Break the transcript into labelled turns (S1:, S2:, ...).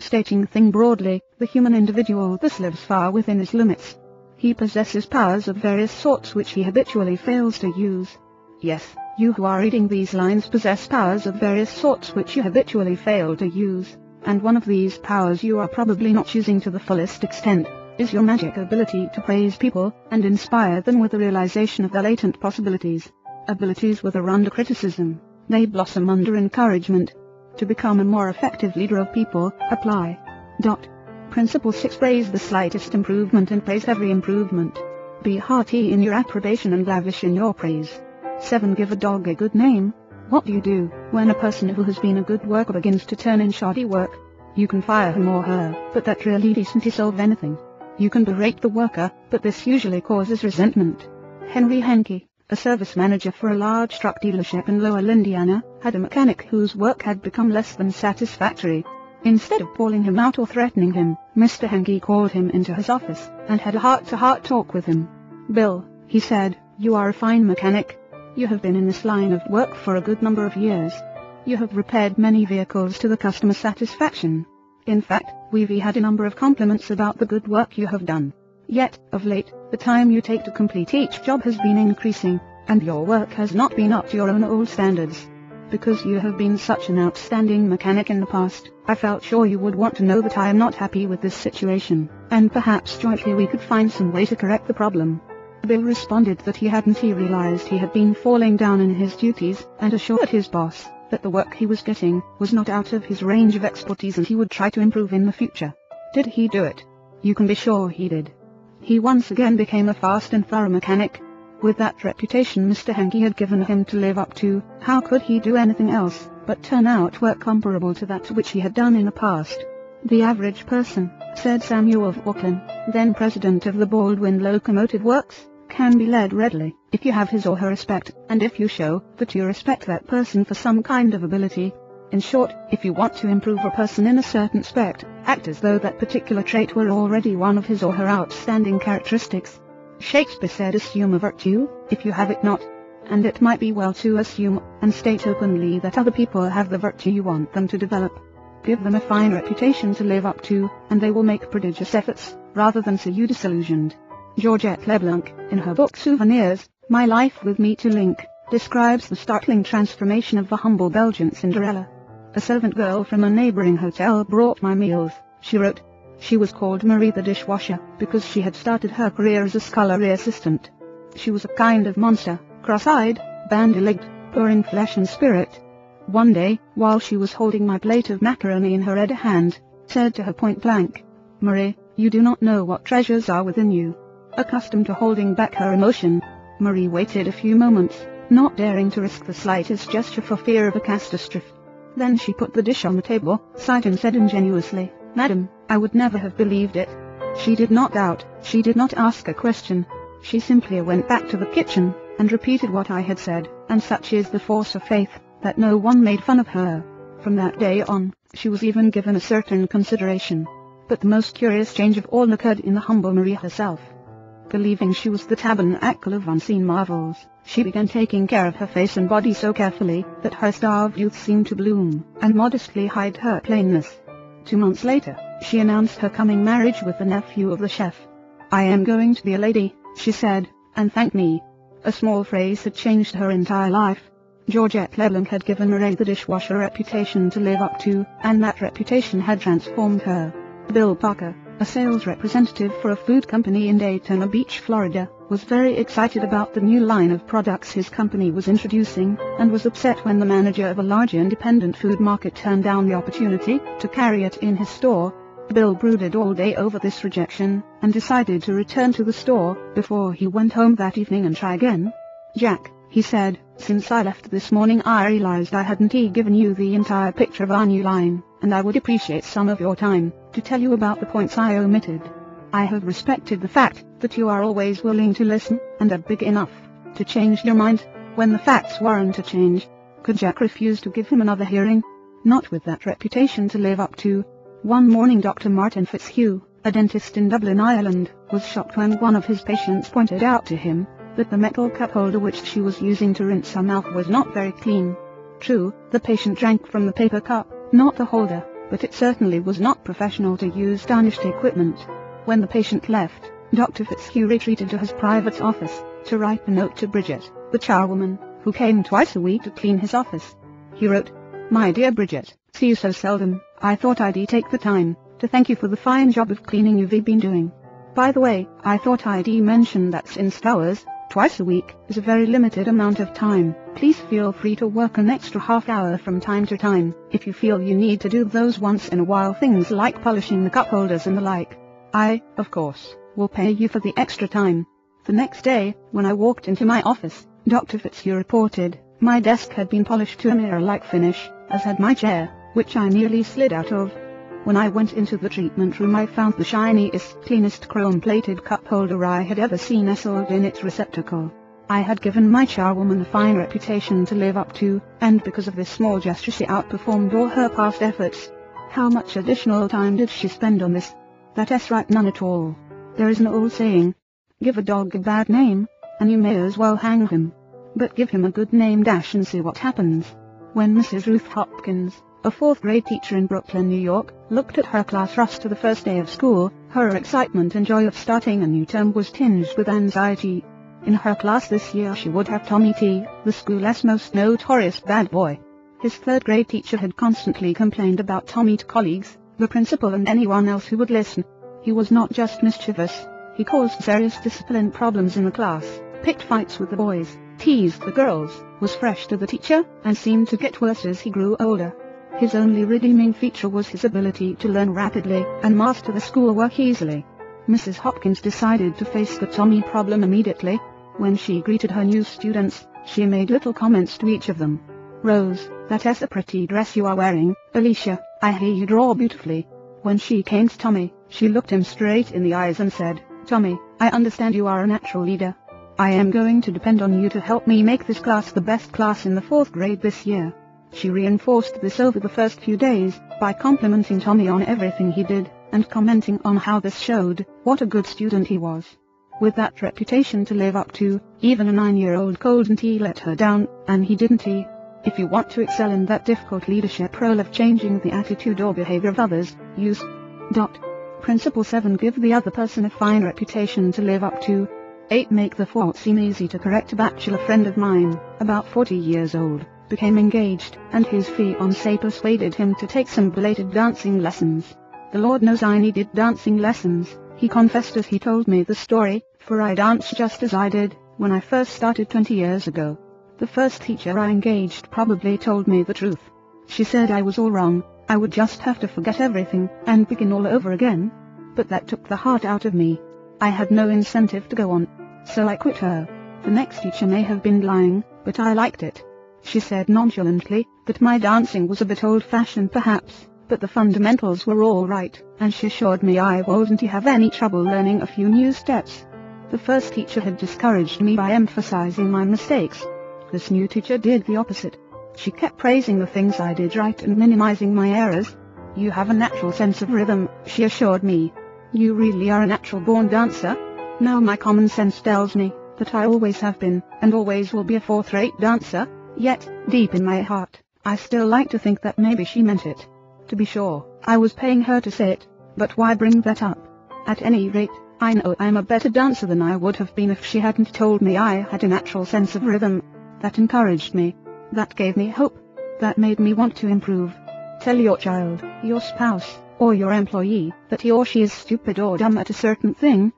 S1: Stating thing broadly, the human individual thus lives far within his limits. He possesses powers of various sorts which he habitually fails to use. Yes, you who are reading these lines possess powers of various sorts which you habitually fail to use, and one of these powers you are probably not using to the fullest extent, is your magic ability to praise people and inspire them with the realization of their latent possibilities. Abilities wither under criticism, they blossom under encouragement. To become a more effective leader of people, apply. Principle 6. Praise the slightest improvement and praise every improvement. Be hearty in your approbation and lavish in your praise. 7. Give a dog a good name. What do you do when a person who has been a good worker begins to turn in shoddy work? You can fire him or her, but that really doesn't solve anything. You can berate the worker, but this usually causes resentment. Henry Henke, a service manager for a large truck dealership in Lowell, Indiana, had a mechanic whose work had become less than satisfactory. Instead of calling him out or threatening him, Mr. Henke called him into his office and had a heart-to-heart talk with him. "Bill," he said, "you are a fine mechanic. You have been in this line of work for a good number of years. You have repaired many vehicles to the customer's satisfaction. In fact, we've had a number of compliments about the good work you have done. Yet, of late, the time you take to complete each job has been increasing, and your work has not been up to your own old standards. Because you have been such an outstanding mechanic in the past, I felt sure you would want to know that I am not happy with this situation, and perhaps jointly we could find some way to correct the problem." Bill responded that he realized he had been falling down in his duties, and assured his boss that the work he was getting was not out of his range of expertise and he would try to improve in the future. Did he do it? You can be sure he did. He once again became a fast and thorough mechanic. With that reputation Mr. Henke had given him to live up to, how could he do anything else but turn out work comparable to that which he had done in the past? "The average person," said Samuel Auckland, then president of the Baldwin Locomotive Works, "can be led readily, if you have his or her respect, and if you show that you respect that person for some kind of ability. In short, if you want to improve a person in a certain respect, act as though that particular trait were already one of his or her outstanding characteristics." Shakespeare said, "Assume a virtue, if you have it not." And it might be well to assume, and state openly that other people have the virtue you want them to develop. Give them a fine reputation to live up to, and they will make prodigious efforts, rather than see you disillusioned. Georgette Leblanc, in her book Souvenirs, My Life with Me to Link, describes the startling transformation of the humble Belgian Cinderella. "A servant girl from a neighboring hotel brought my meals," she wrote. She was called Marie the dishwasher, because she had started her career as a scullery assistant. She was a kind of monster, cross-eyed, bandy-legged, poor in flesh and spirit. One day, while she was holding my plate of macaroni in her other hand, said to her point blank, "Marie, you do not know what treasures are within you." Accustomed to holding back her emotion, Marie waited a few moments, not daring to risk the slightest gesture for fear of a catastrophe. Then she put the dish on the table, sighed and said ingenuously, "Madam, I would never have believed it." She did not doubt, she did not ask a question. She simply went back to the kitchen, and repeated what I had said, and such is the force of faith, that no one made fun of her. From that day on, she was even given a certain consideration. But the most curious change of all occurred in the humble Marie herself. Believing she was the tabernacle of unseen marvels, she began taking care of her face and body so carefully that her starved youth seemed to bloom, and modestly hide her plainness. 2 months later, she announced her coming marriage with the nephew of the chef. "I am going to be a lady," she said, "and thank me." A small phrase had changed her entire life. Georgette Leblanc had given Marie the dishwasher a reputation to live up to, and that reputation had transformed her. Bill Parker, a sales representative for a food company in Daytona Beach, Florida, was very excited about the new line of products his company was introducing, and was upset when the manager of a large independent food market turned down the opportunity to carry it in his store. Bill brooded all day over this rejection, and decided to return to the store before he went home that evening and try again. "Jack," he said, "since I left this morning I realized I hadn't given you the entire picture of our new line, and I would appreciate some of your time to tell you about the points I omitted. I have respected the fact that you are always willing to listen, and are big enough to change your mind when the facts warrant a change." Could Jack refuse to give him another hearing? Not with that reputation to live up to. One morning Dr. Martin Fitzhugh, a dentist in Dublin, Ireland, was shocked when one of his patients pointed out to him that the metal cup holder which she was using to rinse her mouth was not very clean. True, the patient drank from the paper cup, not the holder, but it certainly was not professional to use tarnished equipment. When the patient left, Dr. Fitzhugh retreated to his private office to write a note to Bridget, the charwoman, who came twice a week to clean his office. He wrote, "My dear Bridget, see you so seldom, I thought I'd take the time to thank you for the fine job of cleaning you've been doing. By the way, I thought I'd mention that since hours, twice a week, is a very limited amount of time, please feel free to work an extra half hour from time to time, if you feel you need to do those once in a while things like polishing the cup holders and the like. I, of course, will pay you for the extra time." The next day, when I walked into my office, Dr. Fitzhugh reported, my desk had been polished to a mirror-like finish, as had my chair, which I nearly slid out of. When I went into the treatment room I found the shiniest, cleanest chrome-plated cup holder I had ever seen nestled in its receptacle. I had given my charwoman a fine reputation to live up to, and because of this small gesture she outperformed all her past efforts. How much additional time did she spend on this? That's right, none at all. There is an old saying, give a dog a bad name, and you may as well hang him. But give him a good name and see what happens. When Mrs. Ruth Hopkins, a fourth-grade teacher in Brooklyn, New York, looked at her class rush to the first day of school, her excitement and joy of starting a new term was tinged with anxiety. In her class this year she would have Tommy T, the school's most notorious bad boy. His third-grade teacher had constantly complained about Tommy to colleagues, the principal and anyone else who would listen. He was not just mischievous, he caused serious discipline problems in the class, picked fights with the boys, teased the girls, was fresh to the teacher, and seemed to get worse as he grew older. His only redeeming feature was his ability to learn rapidly and master the schoolwork easily. Mrs. Hopkins decided to face the Tommy problem immediately. When she greeted her new students, she made little comments to each of them. "Rose, that's a pretty dress you are wearing. Alicia, I hear you draw beautifully." When she came to Tommy, she looked him straight in the eyes and said, "Tommy, I understand you are a natural leader. I am going to depend on you to help me make this class the best class in the fourth grade this year." She reinforced this over the first few days, by complimenting Tommy on everything he did, and commenting on how this showed what a good student he was. With that reputation to live up to, even a 9-year-old couldn't he let her down, and he didn't he? If you want to excel in that difficult leadership role of changing the attitude or behavior of others, use Principle 7. Give the other person a fine reputation to live up to. 8. Make the fault seem easy to correct. A bachelor friend of mine, about 40 years old, became engaged, and his fiancée persuaded him to take some belated dancing lessons. "The Lord knows I needed dancing lessons," he confessed as he told me the story, "for I danced just as I did when I first started 20 years ago. The first teacher I engaged probably told me the truth. She said I was all wrong, I would just have to forget everything and begin all over again. But that took the heart out of me. I had no incentive to go on, so I quit her. The next teacher may have been lying, but I liked it. She said nonchalantly that my dancing was a bit old-fashioned perhaps, but the fundamentals were all right, and she assured me I wouldn't have any trouble learning a few new steps. The first teacher had discouraged me by emphasizing my mistakes. This new teacher did the opposite. She kept praising the things I did right and minimizing my errors. "You have a natural sense of rhythm," she assured me. "You really are a natural-born dancer. Now my common sense tells me that I always have been, and always will be a fourth-rate dancer." Yet, deep in my heart, I still like to think that maybe she meant it. To be sure, I was paying her to say it, but why bring that up? At any rate, I know I'm a better dancer than I would have been if she hadn't told me I had a natural sense of rhythm. That encouraged me. That gave me hope. That made me want to improve. Tell your child, your spouse, or your employee, that he or she is stupid or dumb at a certain thing,